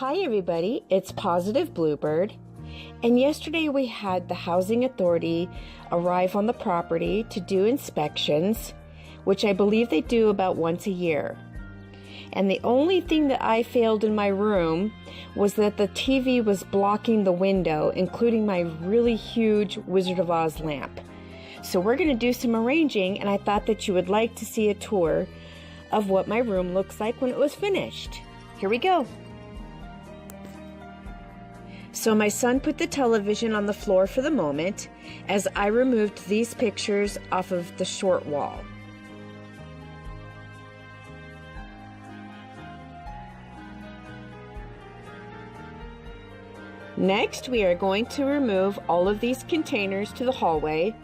Hi everybody, it's Positive Bluebird, and yesterday we had the Housing Authority arrive on the property to do inspections, which I believe they do about once a year. And the only thing that I failed in my room was that the TV was blocking the window, including my really huge Wizard of Oz lamp. So we're going to do some arranging, and I thought that you would like to see a tour of what my room looks like when it was finished. Here we go. So my son put the television on the floor for the moment as I removed these pictures off of the short wall. Next, we are going to remove all of these containers to the hallway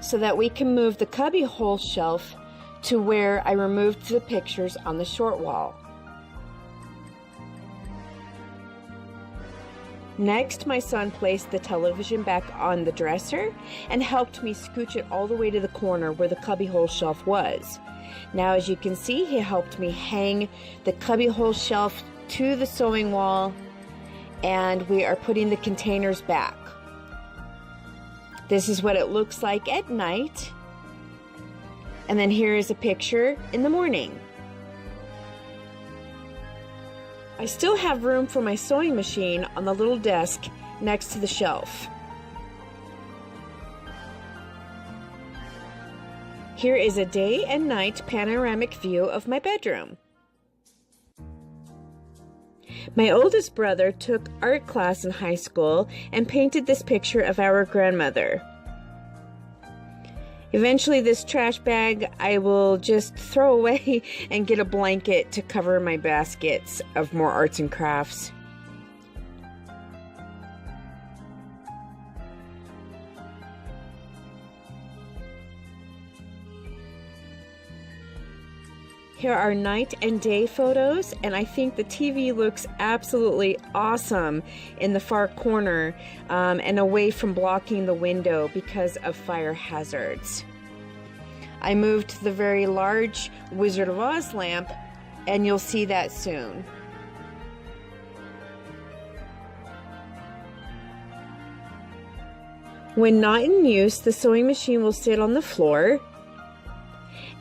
so that we can move the cubbyhole shelf to where I removed the pictures on the short wall. Next, my son placed the television back on the dresser and helped me scooch it all the way to the corner where the cubbyhole shelf was. Now, as you can see, he helped me hang the cubbyhole shelf to the sewing wall, and we are putting the containers back. This is what it looks like at night. And then here is a picture in the morning. I still have room for my sewing machine on the little desk next to the shelf. Here is a day and night panoramic view of my bedroom. My oldest brother took art class in high school and painted this picture of our grandmother. Eventually, this trash bag I will just throw away and get a blanket to cover my baskets of more arts and crafts. Here are night and day photos, and I think the TV looks absolutely awesome in the far corner and away from blocking the window because of fire hazards. I moved the very large Wizard of Oz lamp, and you'll see that soon. When not in use, the sewing machine will sit on the floor.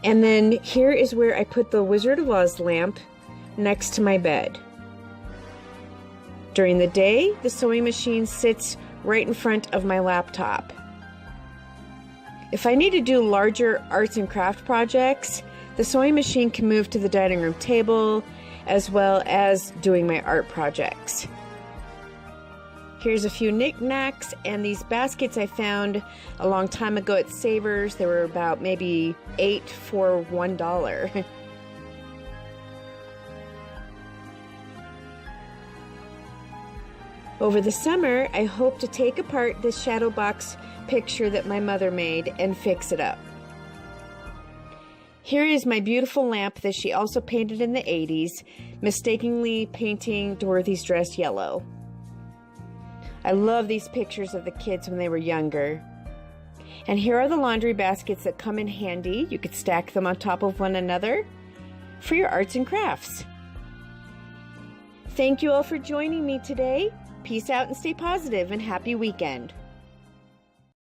And then here is where I put the Wizard of Oz lamp next to my bed. During the day, the sewing machine sits right in front of my laptop. If I need to do larger arts and craft projects, the sewing machine can move to the dining room table, as well as doing my art projects. Here's a few knickknacks and these baskets I found a long time ago at Savers. They were about maybe 8 for $1. Over the summer, I hope to take apart this shadow box picture that my mother made and fix it up. Here is my beautiful lamp that she also painted in the 80s, mistakenly painting Dorothy's dress yellow. I love these pictures of the kids when they were younger. And here are the laundry baskets that come in handy. You could stack them on top of one another for your arts and crafts. Thank you all for joining me today. Peace out and stay positive, and happy weekend.